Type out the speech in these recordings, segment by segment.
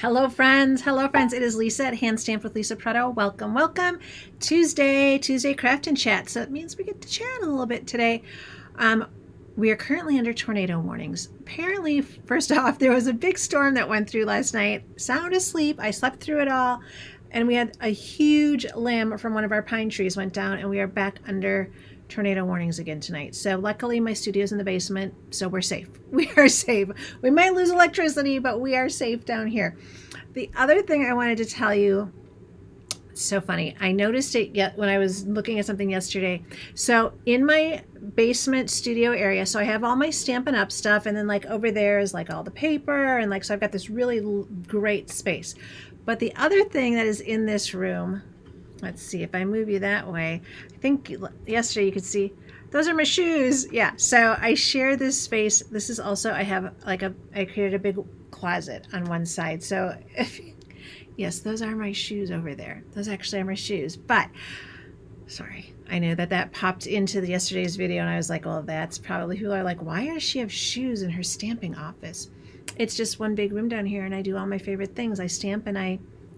Hello friends, it is Lisa at Hand Stamped with Lisa Preto. Welcome. Tuesday craft and chat. So it means we get to chat a little bit today. We are currently under tornado warnings. Apparently, first off, there was a big storm that went through last night. Sound asleep, I slept through it all, and we had a huge limb from one of our pine trees went down, and we are back under tornado warnings again tonight. So luckily my studio's in the basement, so we're safe. We are safe. We might lose electricity, but we are safe down here. The other thing I wanted to tell you, it's so funny. I noticed it yet when I was looking at something yesterday. So in my basement studio area, so I have all my Stampin' Up stuff, and then like over there is like all the paper, and like so I've got this really great space. But the other thing that is in this room, let's see if I move you that way. I think yesterday you could see those are my shoes. Yeah, so I share this space. This is also, I have like I created a big closet on one side. So yes, those are my shoes over there. Those actually are my shoes. But sorry, I know that popped into yesterday's video, and I was like, well, that's probably people are like, why does she have shoes in her stamping office? It's just one big room down here, and I do all my favorite things. I stamp and I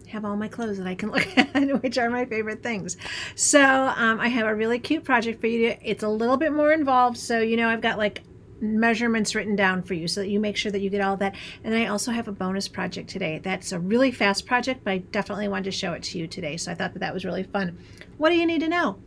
have all my clothes that I can look at, which are my favorite things. So I have a really cute project for you. It's a little bit more involved, so I've got like measurements written down for you so that you make sure that you get all that. And then I also have a bonus project today. That's a really fast project, but I definitely wanted to show it to you today, so I thought that was really fun. What do you need to know?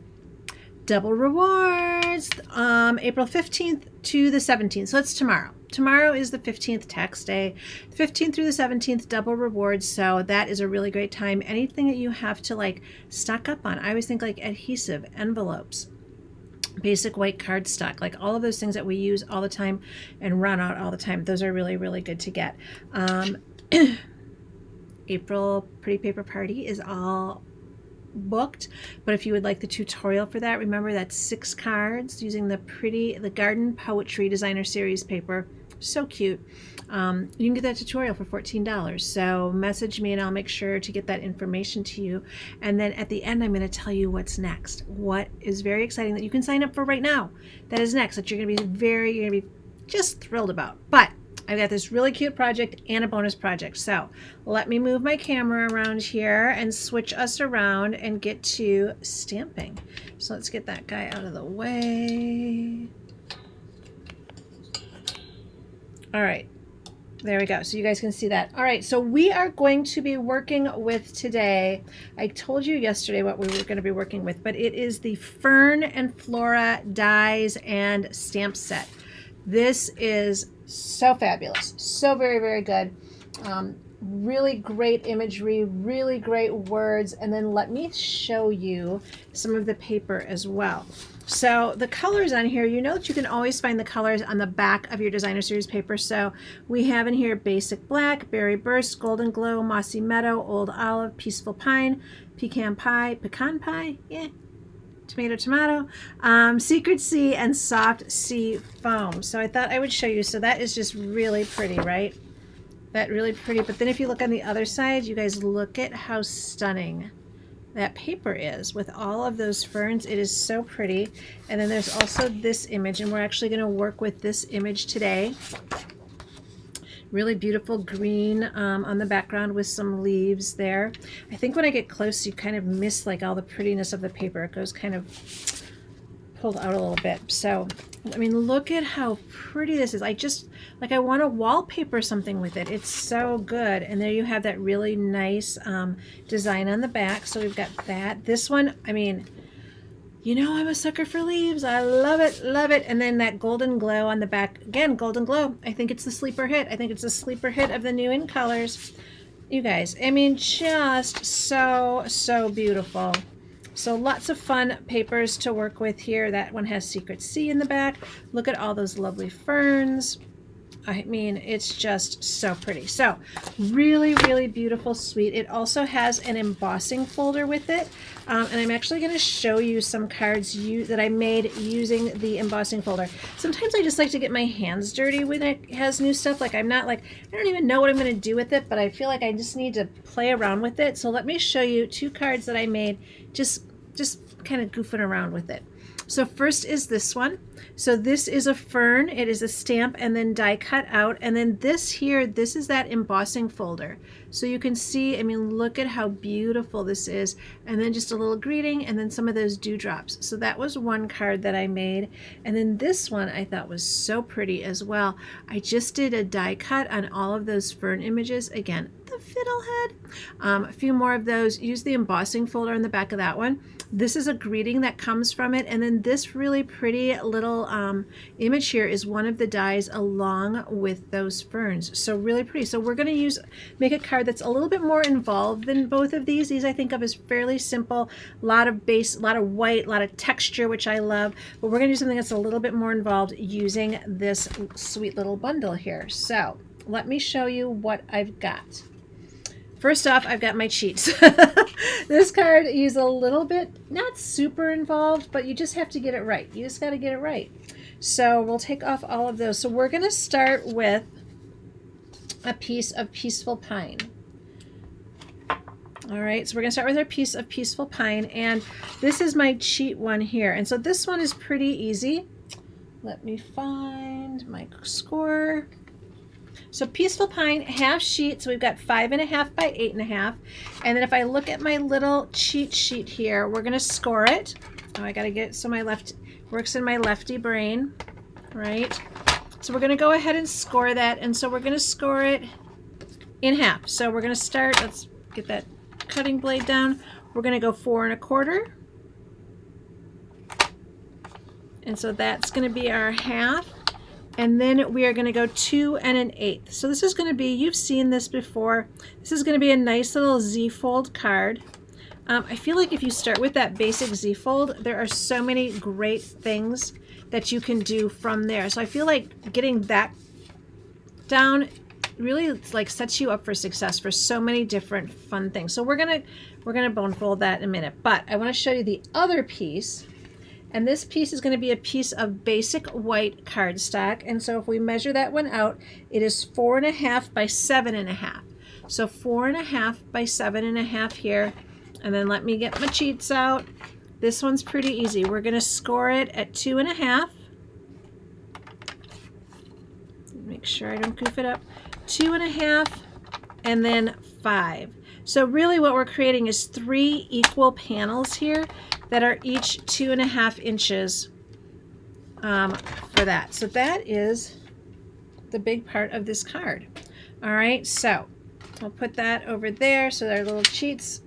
Double rewards, April 15th to the 17th. So it's tomorrow. Tomorrow is the 15th tax day. 15th through the 17th, double rewards. So that is a really great time. Anything that you have to like stock up on. I always think like adhesive, envelopes, basic white cardstock, like all of those things that we use all the time and run out all the time. Those are really, really good to get. April Pretty Paper Party is all booked, but if you would like the tutorial for that, remember that's 6 cards using the Garden Poetry Designer Series paper. So cute. You can get that tutorial for $14. So message me and I'll make sure to get that information to you. And then at the end, I'm going to tell you what's next. What is very exciting that you can sign up for right now. That is next, that you're going to be just thrilled about. But I've got this really cute project and a bonus project. So let me move my camera around here and switch us around and get to stamping. So let's get that guy out of the way. All right, there we go. So you guys can see that. All right, so we are going to be working with today, I told you yesterday what we were going to be working with, but it is the Fern and Flora dies and stamp set. This is so fabulous, so very, very good. Really great imagery, really great words, and then let me show you some of the paper as well. So the colors on here, you know that you can always find the colors on the back of your designer series paper. So we have in here basic black, berry burst, golden glow, mossy meadow, old olive, peaceful pine, pecan pie, yeah, tomato, secret sea, and soft sea foam. So I thought I would show you. So that is just really pretty, right? That really pretty. But then if you look on the other side, you guys look at how stunning that paper is with all of those ferns. It is so pretty. And then there's also this image, and we're actually going to work with this image today. Really beautiful green on the background with some leaves there. I think when I get close, you kind of miss like all the prettiness of the paper. It goes kind of pulled out a little bit. So, I mean, look at how pretty this is. I want to wallpaper something with it. It's so good. And there you have that really nice design on the back. So we've got that. This one, I mean, I'm a sucker for leaves. I love it, love it. And then that golden glow on the back. Again, golden glow. I think it's the sleeper hit. I think it's the sleeper hit of the new in colors. You guys, I mean, just so, so beautiful. So lots of fun papers to work with here. That one has Secret Sea in the back. Look at all those lovely ferns. I mean, it's just so pretty. So really, really beautiful, sweet. It also has an embossing folder with it. And I'm actually going to show you some cards that I made using the embossing folder. Sometimes I just like to get my hands dirty when it has new stuff. Like I don't even know what I'm going to do with it, but I feel like I just need to play around with it. So let me show you 2 cards that I made just kind of goofing around with it. So first is this one. So this is a fern. It is a stamp and then die cut out. And then this here, this is that embossing folder. So you can see, I mean, look at how beautiful this is. And then just a little greeting and then some of those dewdrops. So that was one card that I made. And then this one I thought was so pretty as well. I just did a die cut on all of those fern images. Again, the fiddlehead. A few more of those. Use the embossing folder on the back of that one. This is a greeting that comes from it. And then this really pretty little image here is one of the dies along with those ferns. So really pretty. So we're going to make a card that's a little bit more involved than both of these. These I think of as fairly simple, a lot of base, a lot of white, a lot of texture, which I love. But we're going to do something that's a little bit more involved using this sweet little bundle here. So let me show you what I've got. First off, I've got my cheats. This card is a little bit, not super involved, but you just have to get it right. You just got to get it right. So we'll take off all of those. So we're going to start with a piece of Peaceful Pine. All right, so we're going to start with our piece of Peaceful Pine, and this is my cheat one here. And so this one is pretty easy. Let me find my score. So Peaceful Pine, half sheet, so we've got 5.5 by 8.5. And then if I look at my little cheat sheet here, we're going to score it. Oh, I got to get it so my left works in my lefty brain, right? So we're going to go ahead and score that. And so we're going to score it in half. So we're going to start, let's get that cutting blade down. We're going to go 4 1/4. And so that's going to be our half. And then we are going to go 2 1/8. So this is going to be, you've seen this before, this is going to be a nice little Z-fold card. I feel like if you start with that basic Z-fold, there are so many great things that you can do from there. So I feel like getting that down really like sets you up for success for so many different fun things. So we're gonna bone fold that in a minute. But I want to show you the other piece. And this piece is going to be a piece of basic white cardstock. And so if we measure that one out, it is 4.5 by 7.5. So 4.5 by 7.5 here. And then let me get my cheats out. This one's pretty easy. We're going to score it at 2.5. Make sure I don't goof it up. 2.5 and then 5. So really what we're creating is 3 equal panels here that are each 2.5 inches for that. So that is the big part of this card. All right, so I'll put that over there so our little cheats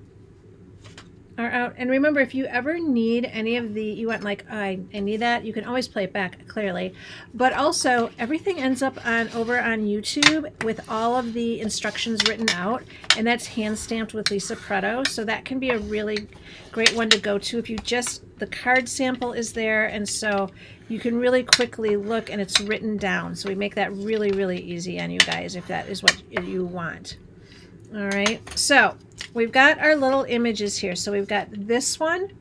are out. And remember, if you ever need any of the, you want like, I need that, you can always play it back clearly. But also everything ends up over on YouTube with all of the instructions written out, and that's hand stamped with Lisa Pretto. So that can be a really great one to go to if you the card sample is there, and so you can really quickly look and it's written down. So we make that really, really easy on you guys if that is what you want. All right, so we've got our little images here. So we've got this one,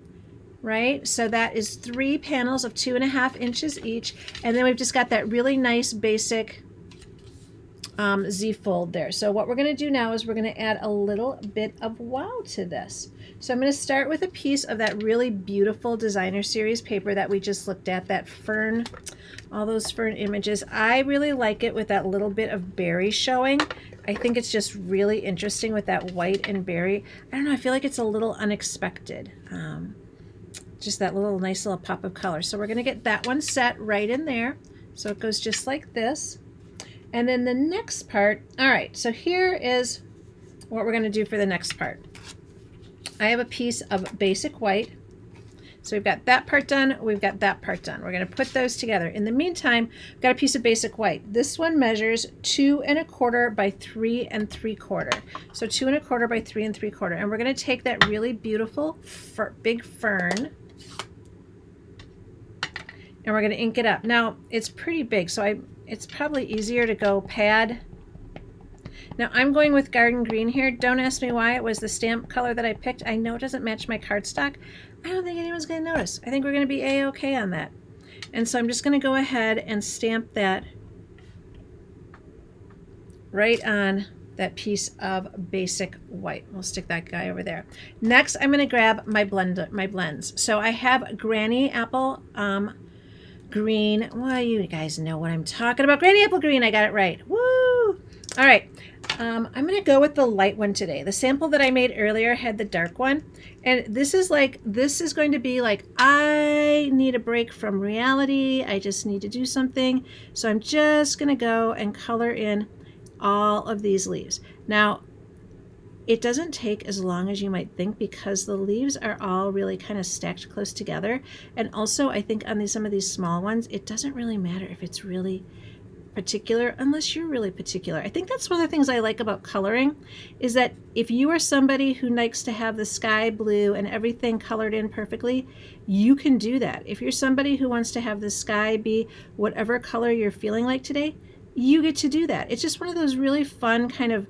right? So that is 3 panels of 2.5 inches each. And then we've just got that really nice basic Z-fold there. So what we're going to do now is we're going to add a little bit of wow to this. So I'm going to start with a piece of that really beautiful designer series paper that we just looked at, that fern, all those fern images. I really like it with that little bit of berry showing. I think it's just really interesting with that white and berry. I don't know, I feel like it's a little unexpected. Just that little nice little pop of color. So we're going to get that one set right in there. So it goes just like this. And then the next part, all right, so here is what we're going to do for the next part. I have a piece of basic white. So we've got that part done, we've got that part done. We're going to put those together. In the meantime, I've got a piece of basic white. This one measures 2 1/4 by 3 3/4. So 2 1/4 by 3 3/4. And we're going to take that really beautiful big fern, and we're going to ink it up. Now, it's pretty big, so it's probably easier to go pad. Now, I'm going with Garden Green here. Don't ask me why. It was the stamp color that I picked. I know it doesn't match my cardstock. I don't think anyone's going to notice. I think we're going to be A-okay on that. And so I'm just going to go ahead and stamp that right on that piece of basic white. We'll stick that guy over there. Next, I'm going to grab my blends. So I have Granny Apple Green. Well, you guys know what I'm talking about. Granny Apple Green. I got it right. Woo! All right. I'm going to go with the light one today. The sample that I made earlier had the dark one. And this is going to be like, I need a break from reality. I just need to do something. So I'm just going to go and color in all of these leaves. Now, it doesn't take as long as you might think because the leaves are all really kind of stacked close together. And also, I think on some of these small ones, it doesn't really matter if it's really particular unless you're really particular. I think that's one of the things I like about coloring is that if you are somebody who likes to have the sky blue and everything colored in perfectly, you can do that. If you're somebody who wants to have the sky be whatever color you're feeling like today, you get to do that. It's just one of those really fun kind of,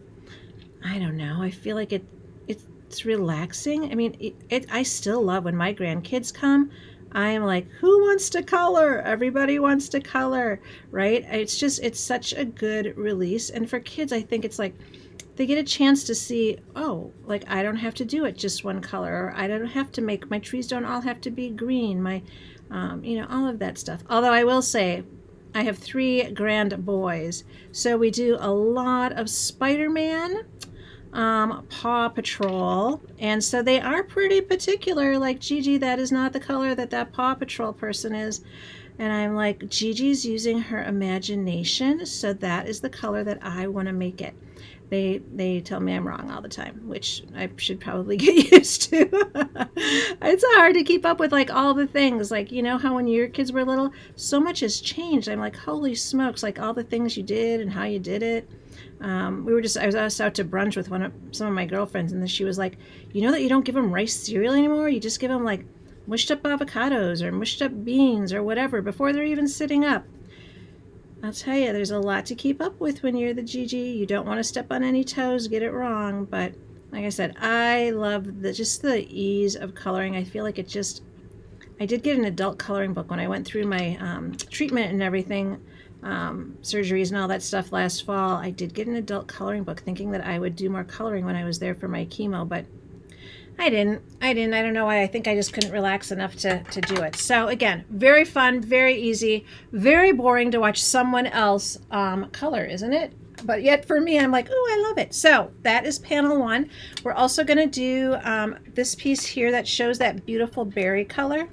I don't know, I feel like it's relaxing. I mean, I still love when my grandkids come. I am like, who wants to color? Everybody wants to color, right? It's such a good release. And for kids, I think it's like they get a chance to see, oh, like I don't have to do it just one color, or I don't have to make, my trees don't all have to be green, my, all of that stuff. Although I will say, I have 3 grand boys, so we do a lot of Spider-Man, Paw Patrol, and so they are pretty particular, like, Gigi, that is not the color that Paw Patrol person is. And I'm like, Gigi's using her imagination, so that is the color that I want to make it. They tell me I'm wrong all the time, which I should probably get used to. It's hard to keep up with like all the things, like, you know how when your kids were little, so much has changed. I'm like, holy smokes, like all the things you did and how you did it. I was out to brunch with some of my girlfriends, and then she was like, you know that you don't give them rice cereal anymore? You just give them like mushed up avocados or mushed up beans or whatever before they're even sitting up. I'll tell you, there's a lot to keep up with when you're the Gigi. You don't want to step on any toes, get it wrong. But like I said, I love just the ease of coloring. I feel like I did get an adult coloring book when I went through my treatment and everything, surgeries and all that stuff last fall. I did get an adult coloring book thinking that I would do more coloring when I was there for my chemo, but I didn't. I don't know why. I think I just couldn't relax enough to do it. So again, very fun, very easy, very boring to watch someone else color, isn't it? But yet for me, I'm like, oh, I love it. So that is panel 1. We're also going to do this piece here that shows that beautiful berry color.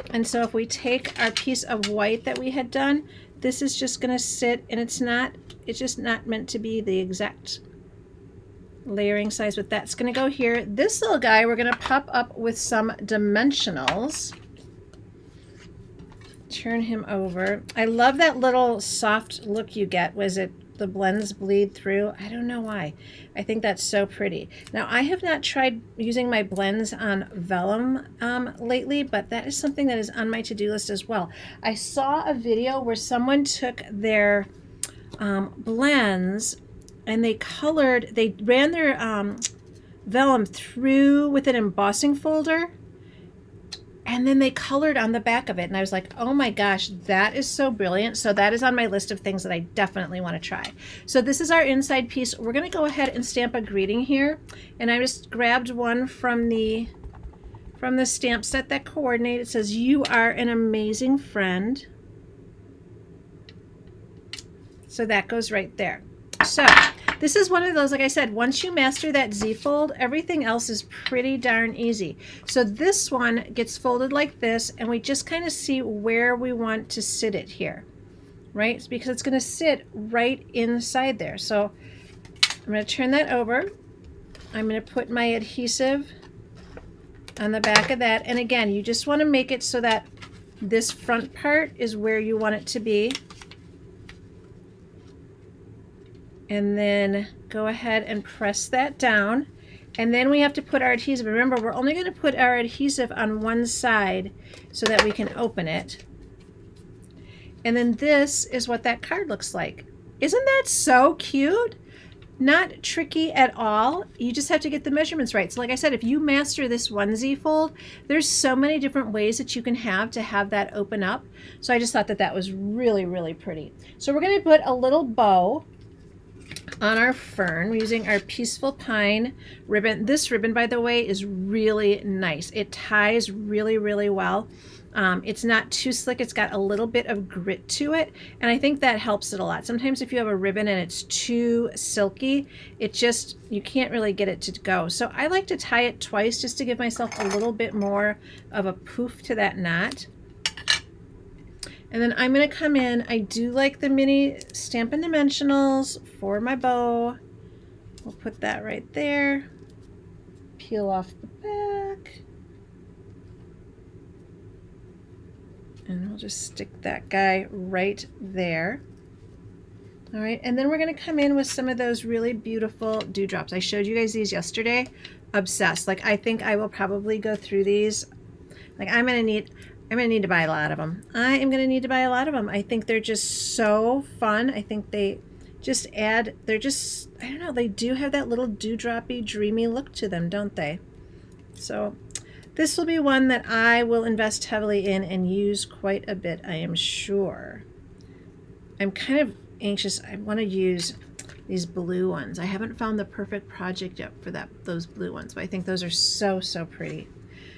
And so if we take our piece of white that we had done, this is just going to sit, and it's just not meant to be the exact layering size, but that's going to go here. This little guy we're going to pop up with some dimensionals. Turn him over. I love that little soft look you get. Was it the blends bleed through? I don't know why. I think that's so pretty. Now, I have not tried using my blends on vellum lately, but that is something that is on my to-do list as well. I saw a video where someone took their blends and they ran their vellum through with an embossing folder, and then they colored on the back of it. And I was like, oh my gosh, that is so brilliant. So that is on my list of things that I definitely want to try. So this is our inside piece. We're going to go ahead and stamp a greeting here. And I just grabbed one from the stamp set that coordinated. It says, you are an amazing friend. So that goes right there. So this is one of those, like I said, once you master that Z-fold, everything else is pretty darn easy. So this one gets folded like this, and we just kind of see where we want to sit it here, right? It's because it's going to sit right inside there. So I'm going to turn that over. I'm going to put my adhesive on the back of that. And again, you just want to make it so that this front part is where you want it to be. And then go ahead and press that down. And then we have to put our adhesive. Remember, we're only going to put our adhesive on one side so that we can open it. And then this is what that card looks like. Isn't that so cute? Not tricky at all. You just have to get the measurements right. So like I said, if you master this onesie fold, there's so many different ways that you can have to have that open up. So I just thought that that was really, really pretty. So we're going to put a little bow on our fern. We're using our Peaceful Pine ribbon. This ribbon, by the way, is really nice. It ties really, really well. It's not too slick. It's got a little bit of grit to it, and I think that helps it a lot. Sometimes if you have a ribbon and it's too silky, it just, you can't really get it to go. So I like to tie it twice just to give myself a little bit more of a poof to that knot. And then I'm going to come in. I do like the mini Stampin' Dimensionals for my bow. We'll put that right there. Peel off the back. And we'll just stick that guy right there. All right, and then we're going to come in with some of those really beautiful dewdrops. I showed you guys these yesterday. Obsessed. Like, I think I will probably go through these. Like, I'm going to need to buy a lot of them. I am going to need to buy a lot of them. I think they're just so fun. I think they just add, they're just, I don't know, they do have that little dewdroppy, dreamy look to them, don't they? So this will be one that I will invest heavily in and use quite a bit, I am sure. I'm kind of anxious. I want to use these blue ones. I haven't found the perfect project yet for those blue ones, but I think those are so, so pretty.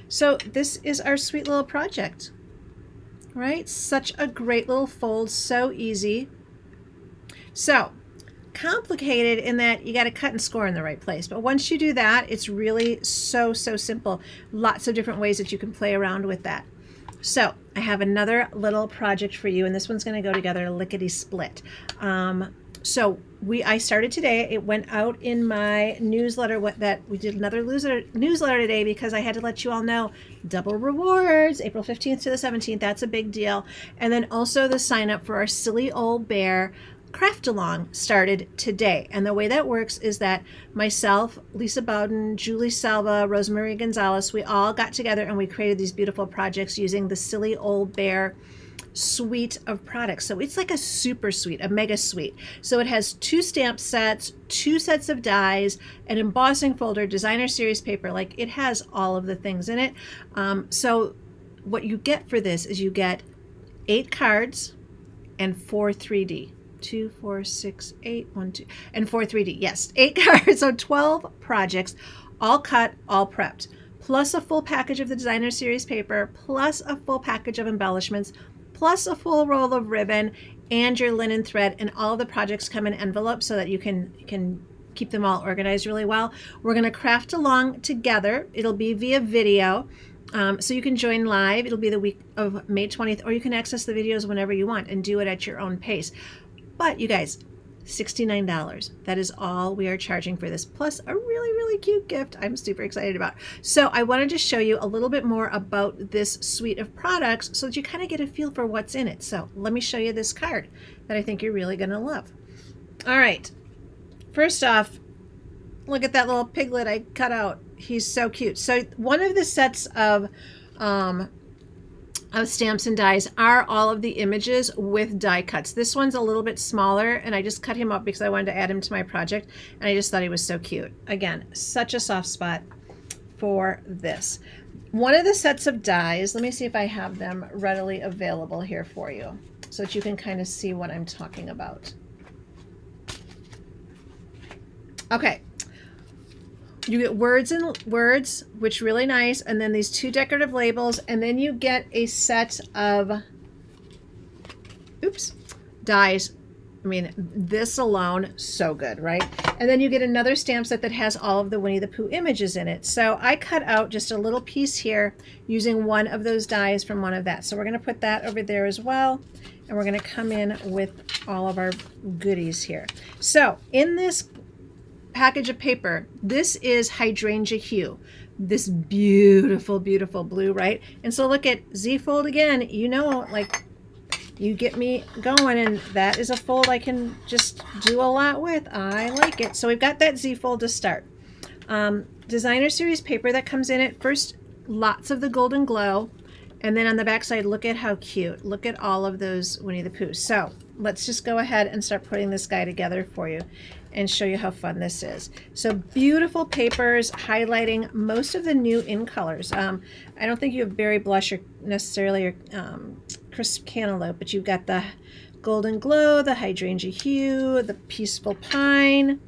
So this is our sweet little project, right? Such a great little fold, so easy. So complicated in that you got to cut and score in the right place. But once you do that, it's really so, so simple. Lots of different ways that you can play around with that. So I have another little project for you, and this one's going to go together lickety split. So I started today. It went out in my newsletter that we did another newsletter today because I had to let you all know double rewards, April 15th to the 17th. That's a big deal. And then also the sign up for our Silly Old Bear craft along started today. And the way that works is that myself, Lisa Bowden, Julie Salva, Rosemary Gonzalez, we all got together and we created these beautiful projects using the Silly Old Bear suite of products. So it's like a super suite, a mega suite. So it has 2 stamp sets, 2 sets of dies, an embossing folder, designer series paper. Like, it has all of the things in it. So what you get for this is you get 8 cards and 4 3D. 2, 4, 6, 8, 1, 2, and 4 3D. Yes, 8 cards, so 12 projects, all cut, all prepped, plus a full package of the designer series paper, plus a full package of embellishments, plus a full roll of ribbon and your linen thread, and all of the projects come in envelopes so that you can keep them all organized really well. We're going to craft along together. It'll be via video. So you can join live. It'll be the week of May 20th, or you can access the videos whenever you want and do it at your own pace. But you guys, $69. That is all we are charging for this, plus a really, really cute gift I'm super excited about. So I wanted to show you a little bit more about this suite of products so that you kind of get a feel for what's in it. So let me show you this card that I think you're really going to love. All right. First off, look at that little piglet I cut out. He's so cute. So one of the sets of stamps and dies are all of the images with die cuts. This one's a little bit smaller, and I just cut him up because I wanted to add him to my project, and I just thought he was so cute. Again, such a soft spot for this. One of the sets of dies, let me see if I have them readily available here for you so that you can kind of see what I'm talking about. Okay. You get words, which really nice, and then these 2 decorative labels, and then you get a set of dies. I mean, this alone, so good, right? And then you get another stamp set that has all of the Winnie the Pooh images in it. So I cut out just a little piece here using one of those dies from one of that. So we're going to put that over there as well, and we're going to come in with all of our goodies here. So in this package of paper, this is hydrangea hue, this beautiful, beautiful blue, right? And so look at Z fold again. You know, like, you get me going, and that is a fold I can just do a lot with. I like it. So we've got that Z fold to start. Designer series paper that comes in it first, lots of the golden glow, and then on the back side, look at how cute. Look at all of those Winnie the Pooh. So let's just go ahead and start putting this guy together for you and show you how fun this is. So beautiful papers highlighting most of the new in colors. I don't think you have berry blush or necessarily crisp cantaloupe, but you've got the Golden Glow, the Hydrangea Hue, the Peaceful Pine.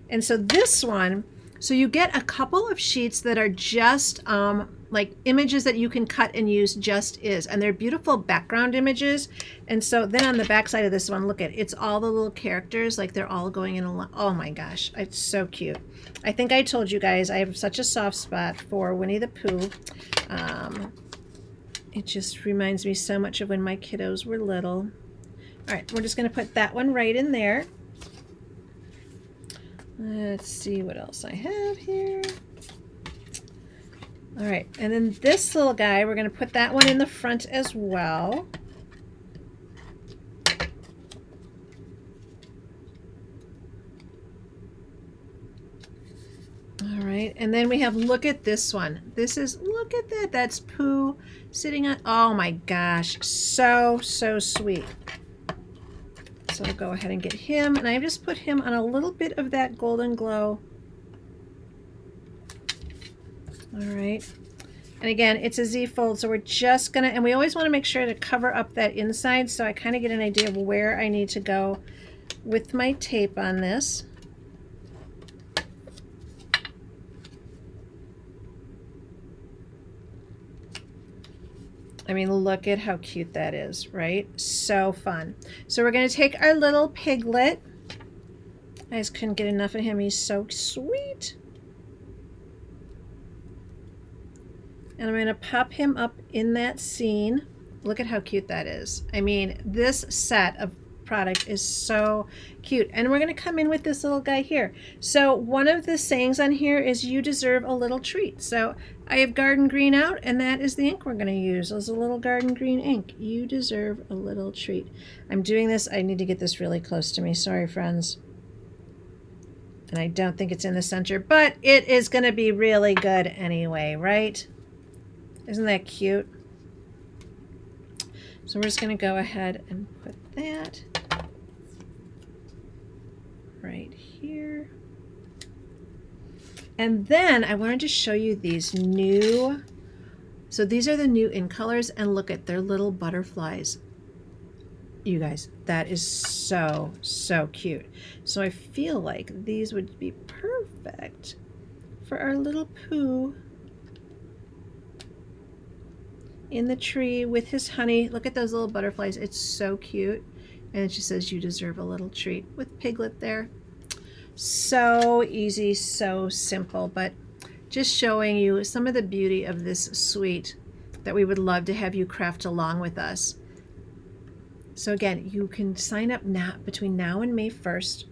And so this one, so you get a couple of sheets that are just like images that you can cut and use just is, and they're beautiful background images. And so then on the back side of this one, look at it's all the little characters, like they're all going in a line. Oh my gosh, it's so cute. I think I told you guys I have such a soft spot for Winnie the Pooh. It just reminds me so much of when my kiddos were little. All right, we're just going to put that one right in there. Let's see what else I have here. All right, and then this little guy, we're going to put that one in the front as well. All right, and then we have, look at this one. This is, look at that. That's Pooh sitting on, oh my gosh, so, so sweet. So I'll go ahead and get him, and I've just put him on a little bit of that Golden Glow. All right, and again, it's a Z fold, so we're just gonna, and we always want to make sure to cover up that inside, so I kind of get an idea of where I need to go with my tape on this. I mean, look at how cute that is, right? So fun. So we're going to take our little piglet. I just couldn't get enough of him. He's so sweet. And I'm going to pop him up in that scene. Look at how cute that is. I mean, this set of product is so cute. And we're going to come in with this little guy here. So one of the sayings on here is you deserve a little treat. So I have Garden Green out, and that is the ink we're going to use. It's a little Garden Green ink. You deserve a little treat. I'm doing this. I need to get this really close to me. Sorry, friends. And I don't think it's in the center, but it is going to be really good anyway, right? Isn't that cute? So we're just going to go ahead and put that right here. And then I wanted to show you these new, so these are the new in colors, and look at their little butterflies. You guys, that is so, so cute. So I feel like these would be perfect for our little Pooh in the tree with his honey. Look at those little butterflies. It's so cute. And it just says you deserve a little treat with Piglet there. So easy, so simple, but just showing you some of the beauty of this suite that we would love to have you craft along with us. So again, you can sign up now between now and May 1st.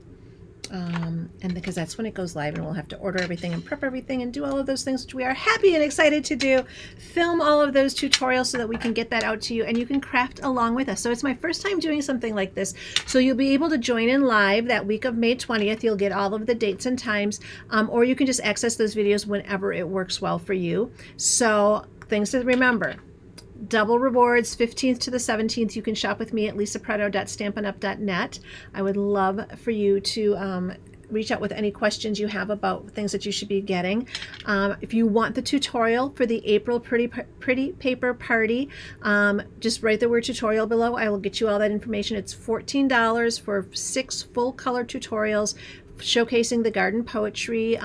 And because that's when it goes live, and we'll have to order everything and prep everything and do all of those things, which we are happy and excited to do. Film all of those tutorials so that we can get that out to you and you can craft along with us. So it's my first time doing something like this. So you'll be able to join in live that week of May 20th. You'll get all of the dates and times, or you can just access those videos whenever it works well for you. So things to remember. Double rewards, 15th to the 17th. You can shop with me at lisapreto.stampinup.net. I would love for you to reach out with any questions you have about things that you should be getting. If you want the tutorial for the April Pretty Paper Party, just write the word tutorial below. I will get you all that information. It's $14 for 6 full color tutorials showcasing the garden poetry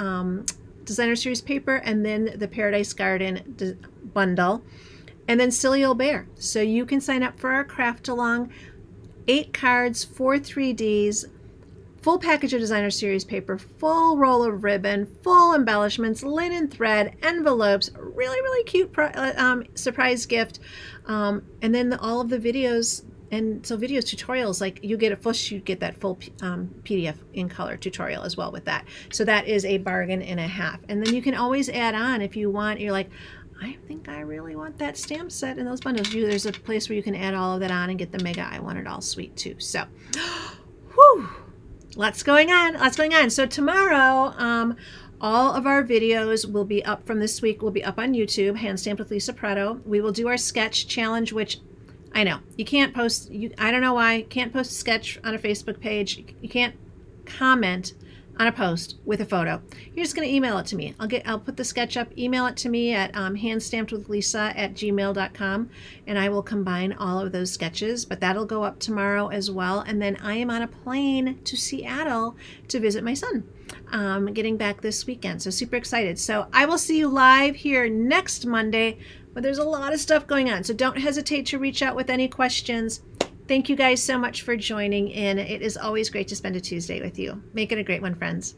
designer series paper, and then the Paradise Garden bundle. And then Silly Old Bear. So you can sign up for our craft along. 8 cards, 4 3Ds, full package of designer series paper, full roll of ribbon, full embellishments, linen thread, envelopes, really, really cute surprise gift. And then all of the videos, and so videos, tutorials, like you get you get that full PDF in color tutorial as well with that. So that is a bargain and a half. And then you can always add on if you want. You're like, I think I really want that stamp set and those bundles. There's a place where you can add all of that on and get the mega I Want It All suite too. So, whew, lots going on, lots going on. So tomorrow, all of our videos will be up from this week, will be up on YouTube, Hand Stamped with Lisa Preto. We will do our sketch challenge, which I know you can't post, I don't know why, can't post a sketch on a Facebook page. You can't comment on a post with a photo. You're just going to email it to me. I'll put the sketch up, email it to me at handstampedwithlisa@gmail.com, and I will combine all of those sketches, but that'll go up tomorrow as well. And then I am on a plane to Seattle to visit my son, getting back this weekend. So super excited. So I will see you live here next Monday, but there's a lot of stuff going on. So don't hesitate to reach out with any questions. Thank you guys so much for joining in. It is always great to spend a Tuesday with you. Make it a great one, friends.